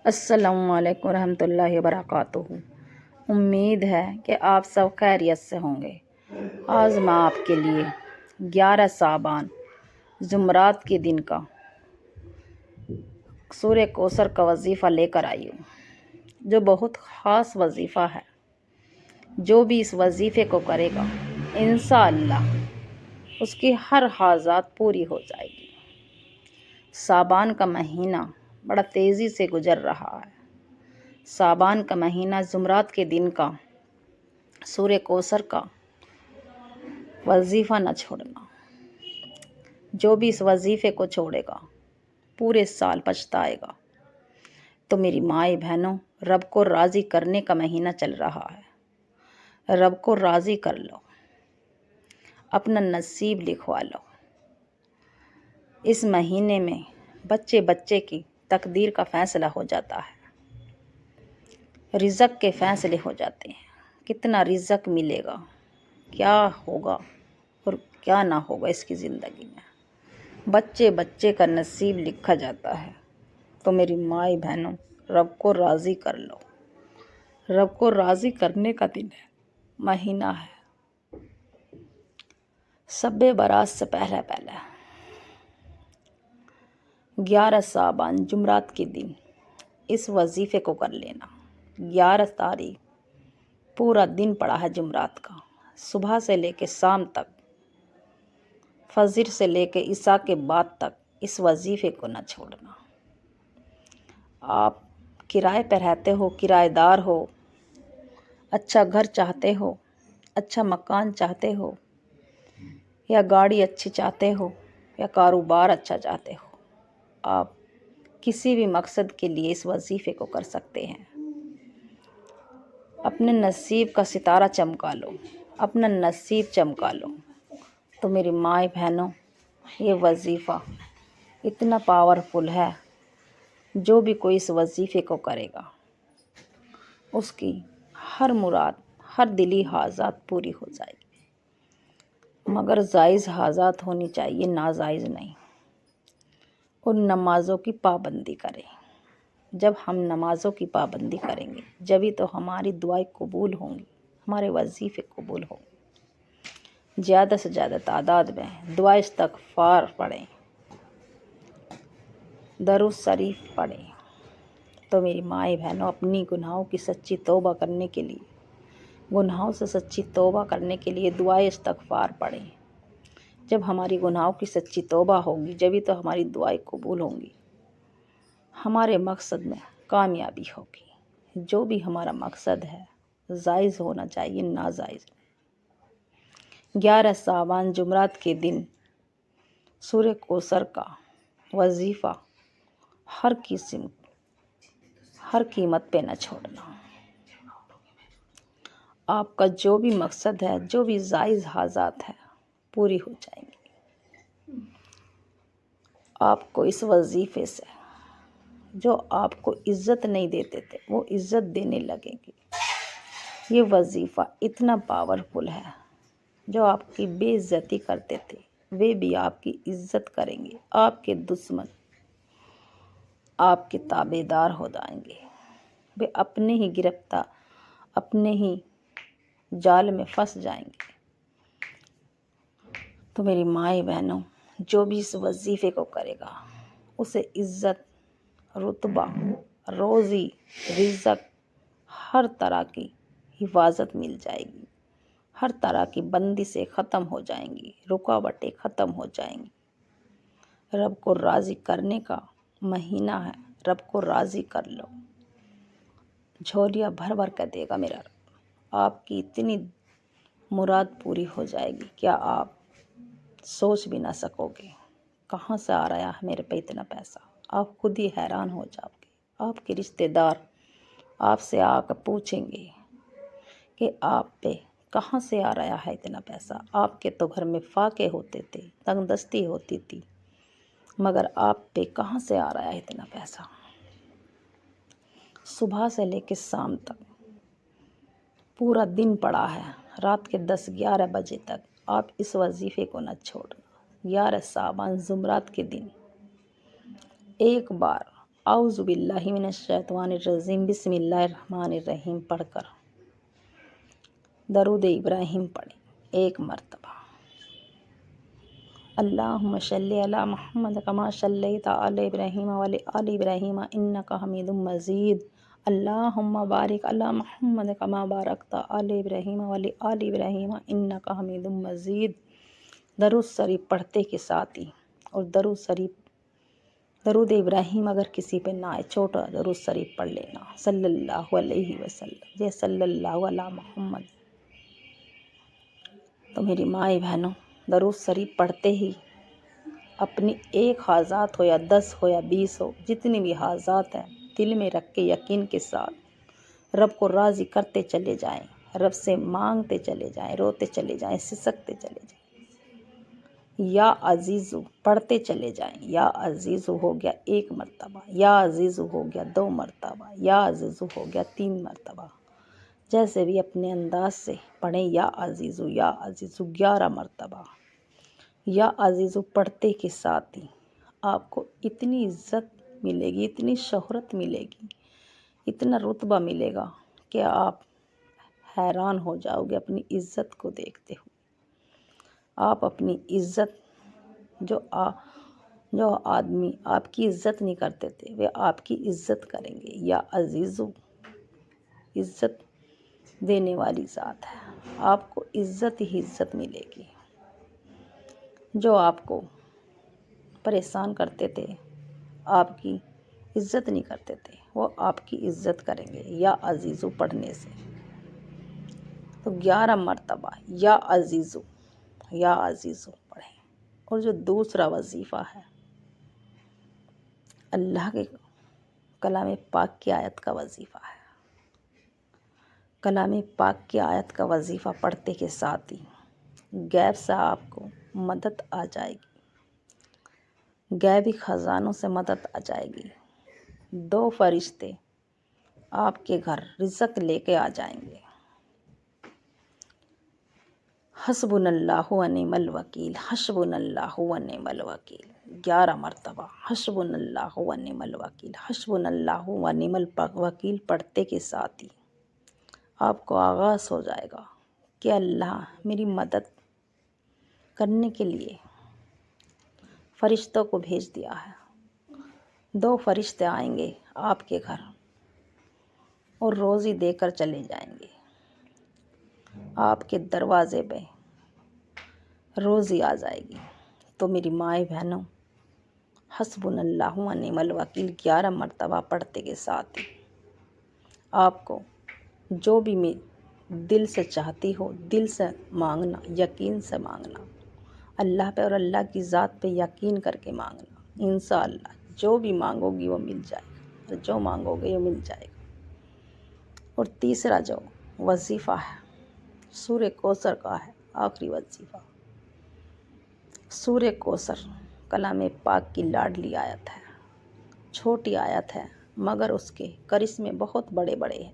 السلام علیکم ورحمۃ اللہ وبرکاتہ۔ امید ہے کہ آپ سب خیریت سے ہوں گے۔ آج میں آپ کے لیے 11 صابان جمعرات کے دن کا سورہ کوثر کا وظیفہ لے کر آئی ہوں، جو بہت خاص وظیفہ ہے۔ جو بھی اس وظیفے کو کرے گا انشاءاللہ اس کی ہر حاجات پوری ہو جائے گی۔ صابان کا مہینہ بڑا تیزی سے گزر رہا ہے۔ صابان کا مہینہ جمعرات کے دن کا سورہ کوثر کا وظیفہ نہ چھوڑنا۔ جو بھی اس وظیفے کو چھوڑے گا پورے سال پچھتائے گا۔ تو میری مائی بہنوں، رب کو راضی کرنے کا مہینہ چل رہا ہے۔ رب کو راضی کر لو، اپنا نصیب لکھوا لو۔ اس مہینے میں بچے بچے کی تقدیر کا فیصلہ ہو جاتا ہے، رزق کے فیصلے ہو جاتے ہیں۔ کتنا رزق ملے گا، کیا ہوگا اور کیا نہ ہوگا اس کی زندگی میں، بچے بچے کا نصیب لکھا جاتا ہے۔ تو میری مائی بہنوں، رب کو راضی کر لو۔ رب کو راضی کرنے کا دن ہے، مہینہ ہے۔ شب برات سے پہلے 11 صابان جمعرات کے دن اس وظیفے کو کر لینا۔ 11 تاریخ پورا دن پڑا ہے جمعرات کا، صبح سے لے کے شام تک، فجر سے لے کے عشاء کے بعد تک اس وظیفے کو نہ چھوڑنا۔ آپ کرائے پہ رہتے ہو، کرایہ دار ہو، اچھا گھر چاہتے ہو، اچھا مکان چاہتے ہو، یا گاڑی اچھی چاہتے ہو، یا کاروبار اچھا چاہتے ہو، آپ کسی بھی مقصد کے لیے اس وظیفے کو کر سکتے ہیں۔ اپنے نصیب کا ستارہ چمکا لو، اپنا نصیب چمکا لو۔ تو میری مائی بہنوں، یہ وظیفہ اتنا پاورفل ہے، جو بھی کوئی اس وظیفے کو کرے گا اس کی ہر مراد، ہر دلی حاجات پوری ہو جائے گی، مگر جائز حاجات ہونی چاہیے، ناجائز نہیں۔ اور نمازوں کی پابندی کریں۔ جب ہم نمازوں کی پابندی کریں گے جبھی تو ہماری دعائیں قبول ہوں گی، ہمارے وظیفے قبول ہوں گے۔ زیادہ سے زیادہ تعداد میں دعائے استغفار پڑھیں، درود شریف پڑھیں۔ تو میری مائی بہنوں، اپنی گناہوں کی سچی توبہ کرنے کے لیے، گناہوں سے سچی توبہ کرنے کے لیے دعائے استغفار پڑھیں۔ جب ہماری گناہوں کی سچی توبہ ہوگی جبھی تو ہماری دعائیں قبول ہوں گی، ہمارے مقصد میں کامیابی ہوگی۔ جو بھی ہمارا مقصد ہے جائز ہونا چاہیے، ناجائز نہیں۔ 11 صابان جمعرات کے دن سورہ کوثر کا وظیفہ ہر قیمت پہ نہ چھوڑنا۔ آپ کا جو بھی مقصد ہے، جو بھی جائز حاجات ہے پوری ہو جائیں گی۔ آپ کو اس وظیفے سے جو آپ کو عزت نہیں دیتے تھے وہ عزت دینے لگیں گے۔ یہ وظیفہ اتنا پاورفل ہے، جو آپ کی بے عزتی کرتے تھے وہ بھی آپ کی عزت کریں گے۔ آپ کے دشمن آپ کے تابع دار ہو جائیں گے، وہ اپنے ہی گرفتار، اپنے ہی جال میں پھنس جائیں گے۔ تو میری مائی بہنوں، جو بھی اس وظیفے کو کرے گا اسے عزت، رتبہ، روزی، رزق، ہر طرح کی حفاظت مل جائے گی، ہر طرح کی بندشیں ختم ہو جائیں گی، رکاوٹیں ختم ہو جائیں گی۔ رب کو راضی کرنے کا مہینہ ہے، رب کو راضی کر لو، جھولیاں بھر بھر کر دے گا میرا رب۔ آپ کی اتنی مراد پوری ہو جائے گی، کیا آپ سوچ بھی نہ سکو گے کہاں سے آ رہا ہے میرے پہ اتنا پیسہ۔ آپ خود ہی حیران ہو جاؤ گے۔ آپ کے رشتہ دار آپ سے آ کر پوچھیں گے کہ آپ پہ کہاں سے آ رہا ہے اتنا پیسہ۔ آپ کے تو گھر میں فاقے ہوتے تھے، تنگ دستی ہوتی تھی، مگر آپ پہ کہاں سے آ رہا ہے اتنا پیسہ۔ صبح سے لے کے شام تک پورا دن پڑا ہے، رات کے 10-11 بجے تک آپ اس وظیفے کو نہ چھوڑنا۔ 11 صابان جمعرات کے دن ایک بار اعوذ باللہ من الشیطان الرجیم بسم اللہ الرحمن الرحیم پڑھ کر درود ابراہیم پڑھیں 1 مرتبہ۔ اللہم صلی علی محمد کما صلیت علی ابراہیم وعلی آل ابراہیم انک حمید مجید۔ اللہم بارک علی محمد کما بارکت علی ابراہیم وعلی آل ابراہیم انک حمید مجید۔ درود شریف پڑھتے کے ساتھ ہی، اور درود ابراہیم اگر کسی پہ نہ آئے چھوٹا درود شریف پڑھ لینا صلی اللہ علیہ وسلم، جے صلی اللہ علی محمد۔ تو میری مائی بہنوں، درود شریف پڑھتے ہی اپنی 1 حاجات ہو یا 10 ہو یا 20 ہو، جتنی بھی حاجات ہیں دل میں رکھ کے یقین کے ساتھ رب کو راضی کرتے چلے جائیں، رب سے مانگتے چلے جائیں، روتے چلے جائیں، سسکتے چلے جائیں۔ یا عزیزو پڑھتے چلے جائیں، یا عزیزو ہو گیا 1 مرتبہ، یا عزیزو ہو گیا 2 مرتبہ، یا عزیزو ہو گیا 3 مرتبہ، جیسے بھی اپنے انداز سے پڑھیں۔ یا عزیزو 11 مرتبہ۔ یا عزیزو پڑھتے کے ساتھ ہی آپ کو اتنی عزت ملے گی، اتنی شہرت ملے گی، اتنا رتبہ ملے گا کہ آپ حیران ہو جاؤ گے اپنی عزت کو دیکھتے ہوئے۔ آپ اپنی عزت جو آدمی آپ کی عزت نہیں کرتے تھے وہ آپ کی عزت کریں گے۔ یا عزیزو عزت دینے والی ذات ہے، آپ کو عزت ہی عزت ملے گی۔ جو آپ کو پریشان کرتے تھے، آپ کی عزت نہیں کرتے تھے، وہ آپ کی عزت کریں گے یا عزیزو پڑھنے سے۔ تو 11 مرتبہ یا عزیزو پڑھیں۔ اور جو دوسرا وظیفہ ہے اللہ کے کلام پاک کی آیت کا وظیفہ ہے۔ کلام پاک کی آیت کا وظیفہ پڑھتے کے ساتھ ہی غیب سے آپ کو مدد آ جائے گی، غیبی خزانوں سے مدد آ جائے گی۔ 2 فرشتے آپ کے گھر رزق لے کے آ جائیں گے۔ حسبنا اللہ و نعم الوکیل، حسبنا اللہ و نعم الوکیل 11 مرتبہ۔ حسبنا اللہ و نعم الوکیل، حسبنا اللہ و نعم الوکیل پڑھتے کے ساتھ ہی آپ کو آغاز ہو جائے گا کہ اللہ میری مدد کرنے کے لیے فرشتوں کو بھیج دیا ہے۔ 2 فرشتے آئیں گے آپ کے گھر اور روزی دے کر چلے جائیں گے۔ آپ کے دروازے پہ روزی آ جائے گی۔ تو میری مائیں بہنوں، حسبنا اللہ و نعم الوکیل 11 مرتبہ پڑھتے کے ساتھ ہی آپ کو جو بھی میں دل سے چاہتی ہو، دل سے مانگنا، یقین سے مانگنا، اللہ پہ اور اللہ کی ذات پہ یقین کر کے مانگنا، انشاءاللہ جو بھی مانگو گی وہ مل جائے گا، جو مانگو گے وہ مل جائے گا۔ اور تیسرا جو وظیفہ ہے سورہ کوثر کا ہے، آخری وظیفہ۔ سورہ کوثر کلام پاک کی لاڈلی آیت ہے، چھوٹی آیت ہے مگر اس کے کرشمے بہت بڑے بڑے ہیں۔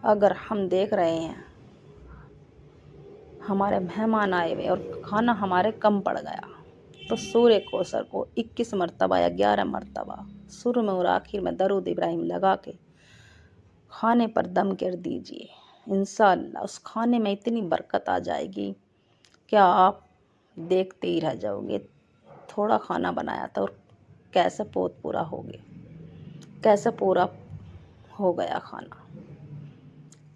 اگر ہم دیکھ رہے ہیں ہمارے مہمان آئے ہوئے اور کھانا ہمارے کم پڑ گیا تو سورہ کوثر کو 21 مرتبہ یا 11 مرتبہ شروع میں اور آخر میں درود ابراہیم لگا کے کھانے پر دم کر دیجئے۔ انشاءاللہ اس کھانے میں اتنی برکت آ جائے گی کہ آپ دیکھتے ہی رہ جاؤ گے، تھوڑا کھانا بنایا تھا اور کیسے پوت پورا ہو گیا، کیسے پورا ہو گیا کھانا۔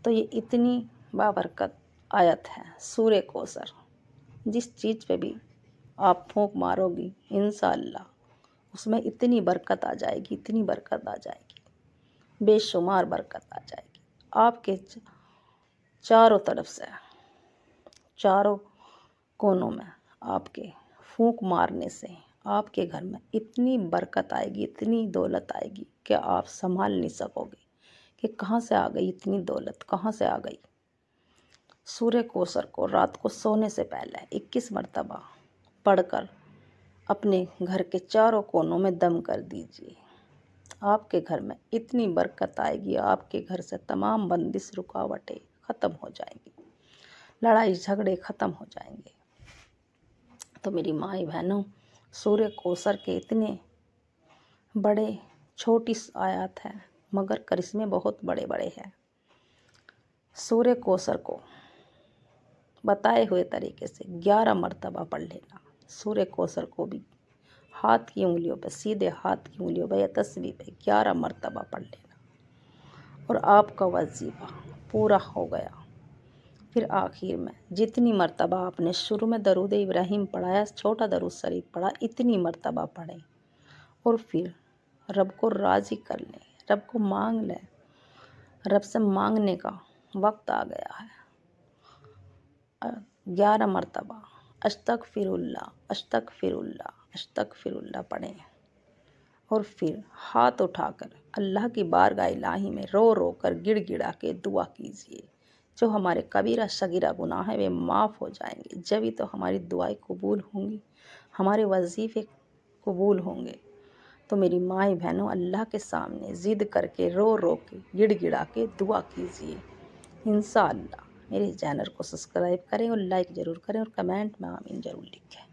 تو یہ اتنی بابرکت آیت ہے سورہ کوثر، جس چیز پہ بھی آپ پھونک مارو گی انشاءاللہ اس میں اتنی برکت آ جائے گی، اتنی برکت آ جائے گی، بے شمار برکت آ جائے گی۔ آپ کے چاروں طرف سے، چاروں کونوں میں آپ کے پھونک مارنے سے آپ کے گھر میں اتنی برکت آئے گی، اتنی دولت آئے گی کہ آپ سنبھال نہیں سکو گے کہ کہاں سے آ گئی اتنی دولت، کہاں سے آ گئی۔ سورہ کوثر کو رات کو سونے سے پہلے 21 مرتبہ پڑھ کر اپنے گھر کے چاروں کونوں میں دم کر دیجئے۔ آپ کے گھر میں اتنی برکت آئے گی، آپ کے گھر سے تمام بندش رکاوٹیں ختم ہو جائیں گی، لڑائی جھگڑے ختم ہو جائیں گے۔ تو میری مائی بہنوں، سورہ کوثر کے اتنے بڑے چھوٹی آیات ہے مگر کرشمے بہت بڑے بڑے ہیں۔ سورہ کوثر کو بتائے ہوئے طریقے سے 11 مرتبہ پڑھ لینا۔ سورہ کوثر کو بھی ہاتھ کی انگلیوں پہ، سیدھے ہاتھ کی انگلیوں پہ یا تسبیح پہ 11 مرتبہ پڑھ لینا، اور آپ کا وظیفہ پورا ہو گیا۔ پھر آخر میں جتنی مرتبہ آپ نے شروع میں درود ابراہیم پڑھا یا چھوٹا درود شریف پڑھا، اتنی مرتبہ پڑھیں، اور پھر رب کو راضی کر لیں، رب کو مانگ لیں۔ رب سے مانگنے کا وقت آ گیا ہے۔ 11 مرتبہ استغفر اللہ، استغفر اللہ، استغفر اللہ پڑھیں، اور پھر ہاتھ اٹھا کر اللہ کی بارگاہ الہی میں رو رو کر گڑ گڑا کے دعا کیجیے۔ جو ہمارے کبیرہ صغیرہ گناہ ہیں وہ معاف ہو جائیں گے، جبھی تو ہماری دعائیں قبول ہوں گی، ہمارے وظیفے قبول ہوں گے۔ تو میری مائیں بہنوں، اللہ کے سامنے ضد کر کے رو رو کے گڑ گڑا کے دعا کیجیے۔ انشاءاللہ میرے چینل کو سبسکرائب کریں اور لائک ضرور کریں، اور کمنٹ میں آمین ضرور لکھیں۔